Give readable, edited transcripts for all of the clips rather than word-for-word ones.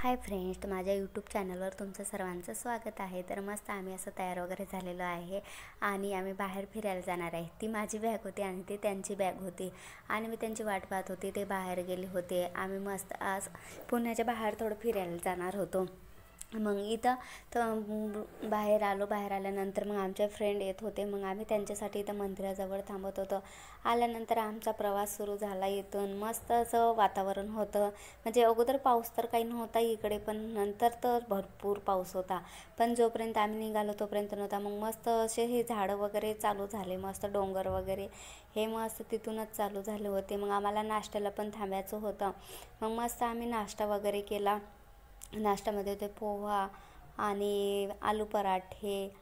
Hi friends, माझ्या YouTube चॅनलवर तुमचं सर्वांचं स्वागत आहे। तर मस्त आम्ही असं तयार वगैरे झालेलो आहे आणि आम्ही बाहेर फिरायला जाणार आहे। ती माझी बॅग होती आणि ती त्यांची बॅग होती आणि मी त्यांची वाट पाहत होते। ते बाहेर गेले होते। आम्ही मस्त आज पुण्याच्या बाहेर थोडं फिरायला जाणार होतो। मग इथं तर बाहेर आल्यानंतर मग आमचे फ्रेंड येत होते। मग आम्ही त्यांच्यासाठी इथं मंदिराजवळ थांबत होतो। आल्यानंतर आमचा प्रवास सुरू झाला। इथून मस्त असं वातावरण होतं, म्हणजे अगोदर पाऊस तर काही नव्हता इकडे, पण नंतर तर भरपूर पाऊस होता। पण जोपर्यंत आम्ही निघालो तोपर्यंत नव्हता। मग मस्त असे हे झाडं वगैरे चालू झाले, मस्त डोंगर वगैरे हे मस्त तिथूनच चालू झाले होते। मग आम्हाला नाश्त्याला पण थांबायचं होतं। मग मस्त आम्ही नाश्ता वगैरे केला। नाश्त्यामध्ये होते पोहा आणि आलू पराठे,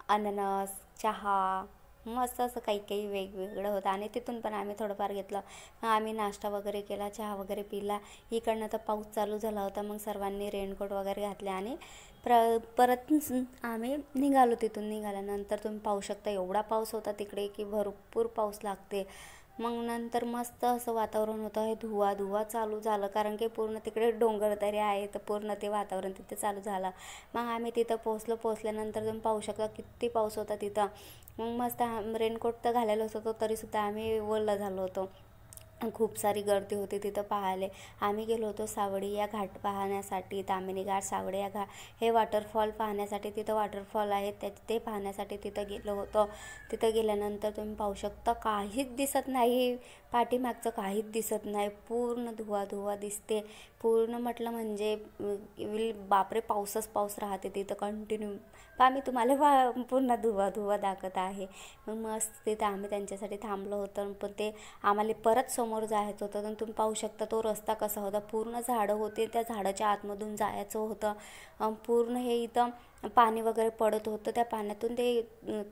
अननस, चहा, मस्त असं काही काही वेगवेगळं होतं आणि तिथून पण आम्ही थोडंफार घेतलं। आम्ही नाश्ता वगैरे केला, चहा वगैरे पिला। इकडनं तर पाऊस चालू झाला होता। मग सर्वांनी रेनकोट वगैरे घातले आणि परत आम्ही निघालो। तिथून निघाल्यानंतर तुम्ही पाहू शकता एवढा पाऊस होता तिकडे की भरपूर पाऊस लागते। मग नंतर मस्त असं वातावरण होतं। हे धुवा चालू झालं, कारण की पूर्ण तिकडे डोंगरदरी आहे, तर पूर्ण ते वातावरण तिथे चालू झालं। मग आम्ही तिथं पोचल्यानंतर तुम्ही पाहू शकता किती पाऊस होता तिथं। मग मस्त रेनकोट तर घालेलंच होतो, तरीसुद्धा आम्ही ओलं झालो होतो। खूप सारी गर्दी होती तिथं पाहायला। आम्ही गेलो होतो सावडी या घाट पाहण्यासाठी, ताम्हिणी घाट, सावडी या घाट हे वॉटरफॉल पाहण्यासाठी। तिथं वॉटरफॉल आहेत ते पाहण्यासाठी तिथं गेलो होतो। तिथं गेल्यानंतर तुम्ही पाहू शकता काहीच दिसत नाही, पाठीमागचं काहीच दिसत नाही, पूर्ण धुवा दिसते। पूर्ण म्हटलं म्हणजे बापरे, पाऊसच पाऊस राहते तिथं कंटिन्यू। मी तुम्हाला पूर्ण धुवा दाखवत आहे। मग मस्त तिथं आम्ही त्यांच्यासाठी थांबलो होतो। पण ते आम्हाला परत समोर जायचं होतं। तर तुम्ही पाहू शकता तो रस्ता कसा होता, पूर्ण झाडं होते, त्या झाडाच्या आतमधून जायचं होतं। पूर्ण हे इथं पाणी वगैरे पडत होतं, त्या पाण्यातून ते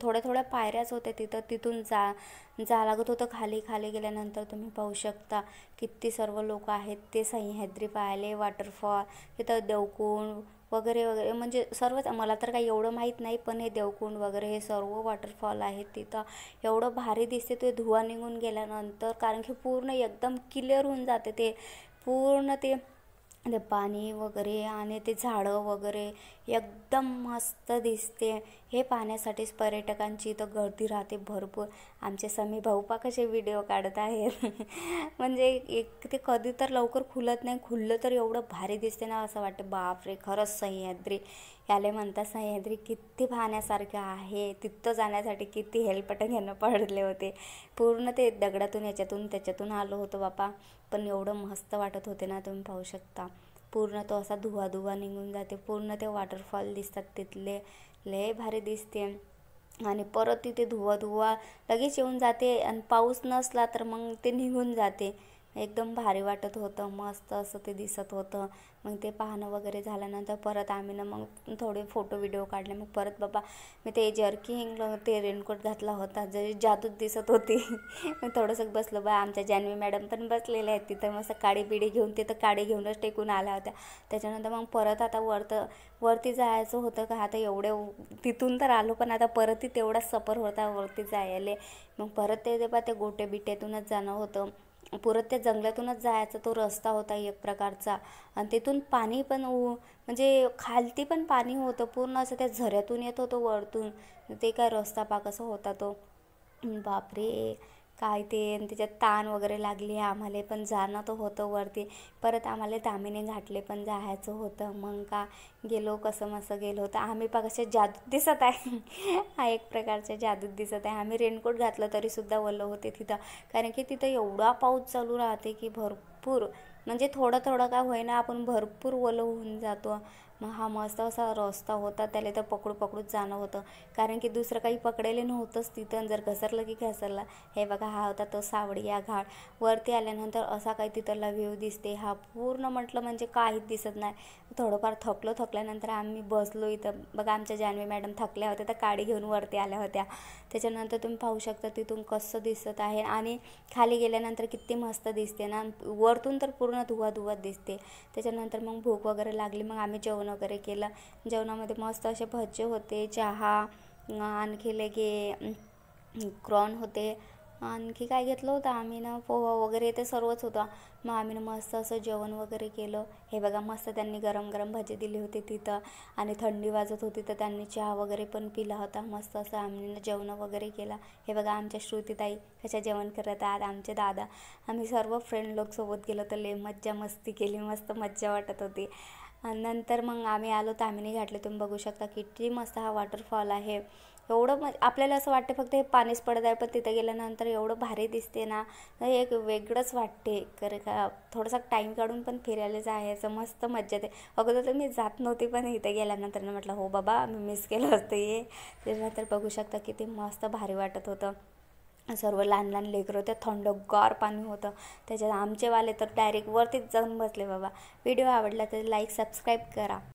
थोड्या पायऱ्याच होत्या तिथून जा लागत होतं। खाली गेल्यानंतर तुम्ही पाहू शकता किती सर्व लोक आहेत ते सह्याद्री पाहिले, वॉटरफॉल, तिथं देवकुंड वगैरे म्हणजे सर्वच। मला तर काही एवढं माहीत नाही, पण हे देवकुंड वगैरे हे सर्व वॉटरफॉल आहेत तिथं। एवढं भारी दिसते ते धुवा निघून गेल्यानंतर, कारण की पूर्ण एकदम क्लिअर होऊन जाते ते पूर्ण ते पाणी वगैरे आणि ते झाडं वगैरे एकदम मस्त दिसते। हे पाहण्यासाठीच पर्यटकांची इथं गर्दी राहते भरपूर। आमचे समी भाऊ पा कसे व्हिडिओ काढत आहेत म्हणजे ते कधी तर लवकर खुलत नाही, खुललं तर एवढं भारी दिसते ना, असं वाटतं बापरे खरंच सह्याद्री याले म्हणतात। सह्याद्री किती पाहण्यासारखं आहे, तिथं जाण्यासाठी किती हेल्पटं घेणं पडले होते। पूर्ण ते दगडातून याच्यातून त्याच्यातून आलो होतो बापा, पण एवढं मस्त वाटत होते ना, तुम्ही पाहू शकता। पूर्ण तो असा धुवा निघून जाते, पूर्ण ते वॉटरफॉल दिसतात तिथले, लय भारी दिसते। आणि परत तिथे धुवा लगेच येऊन जाते आणि पाऊस नसला तर मग ते निघून जाते। एकदम भारी वाटत होतं, मस्त असं ते दिसत होतं। मग ते पाहणं वगैरे झाल्यानंतर परत आम्ही ना मग थोडे फोटो व्हिडिओ काढले। मग परत बाबा मी ते जर्किंग ते रेनकोट घातला होता, जरी जादूच दिसत होती मग थोडंसं बसलो बा। आमच्या जान्हवी मॅडम पण बसलेल्या आहेत तिथं, मस्त काडी घेऊन तिथं काडी घेऊनच टेकून आल्या होत्या। त्याच्यानंतर मग परत आता वरती जायचं होतं का, आता एवढे तिथून तर आलो, पण आता परतही तेवढाच सफर होता वरती जायला। मग परत ते गोटे बिट्यातूनच जाणं होतं, परत त्या जंगलातूनच जायचा तो रस्ता होता एक प्रकारचा। आणि तिथून पाणी पण म्हणजे खालती पण पाणी होतं, पूर्ण असं त्या झऱ्यातून येत होतं वरतून। ते काय रस्ता कसं होता तो, बापरे काय ते। आणि त्याच्यात ताण वगैरे लागली आम्हाला, पण जाणं तर होतं वरती। परत आम्हाला ताम्हिणी घाटले पण जायचं होतं। मग का गेलो, कसं मसं गेलो होतं आम्ही। कसे जादूत दिसत आहे हा एक प्रकारच्या जादूत दिसत आहे। आम्ही रेनकोट घातलं तरीसुद्धा ओलं होते तिथं, कारण की तिथं एवढा पाऊस चालू राहते की भरपूर, म्हणजे थोडं का होईना आपण भरपूर ओलं होऊन जातो। मग हा मस्त असा रस्ता होता, त्याला तर पकडूच जाणं होतं, कारण की दुसरं काही पकडेले नव्हतंच तिथं। जर घसरलं की घसरलं। हे बघा हा होता तो सावडी या घाट। वरती आल्यानंतर असा काही तिथला व्ह्यू दिसते, हा पूर्ण म्हटलं म्हणजे काहीच दिसत नाही। थोडंफार थकल्यानंतर आम्ही बसलो इथं। बघा आमच्या जान्हवी मॅडम थकल्या होत्या तर काडी घेऊन वरती आल्या होत्या। त्याच्यानंतर तुम्ही पाहू शकता तिथून कसं दिसत आहे, आणि खाली गेल्यानंतर किती मस्त दिसते ना, वरतून तर पूर्ण धुवा दिसते। त्याच्यानंतर मग भूक वगैरे लागली, मग आम्ही जेवण वगैरे केलं। जेवणामध्ये मस्त असे भजे होते, चहा, आणखी लगे क्रॉन होते, आणखी काय घेतलं होतं आम्ही ना, पोहा वगैरे ते सर्वच होतं. मग आम्ही मस्त असं जेवण वगैरे केलं. हे बघा मस्त त्यांनी गरम गरम भजी दिली होती तिथं, आणि थंडी वाजत होती तर त्यांनी चहा वगैरे पण पिला होता. मस्त असं आम्ही जेवण वगैरे केला. हे बघा आमच्या श्रुतीताई कशा जेवण करत आहेत, आमचे दादा. आम्ही सर्व फ्रेंड लोक सोबत गेलो तर लय मज्जा मस्ती केली, मस्त मज्जा वाटत होती. आणि नंतर मग आम्ही आलो तामिनी घाटले. तुम्ही बघू शकता किती मस्त हा वॉटरफॉल आहे. एवढं आपल्याला असं वाटते फक्त हे पाणीच पडत आहे, पण तिथे गेल्यानंतर एवढं भारी दिसते ना, एक वेगळंच वाटते. कारण का थोडासा टाईम काढून पण फिरायला जायचं, मस्त मज्जा येते. अगोदर तर मी जात नव्हती, पण इथे गेल्यानंतर म्हटलं हो बाबा मी मिस केलं असतं हे. त्यानंतर बघू शकता किती मस्त भारी वाटत होतं. सर्व लहान लहान लेकरं होते, थंडगार पाणी होतं त्याच्यात. आमचेवाले तर डायरेक्ट वरतीच जाऊन बसले बाबा. व्हिडिओ आवडला तर लाईक सबस्क्राईब करा.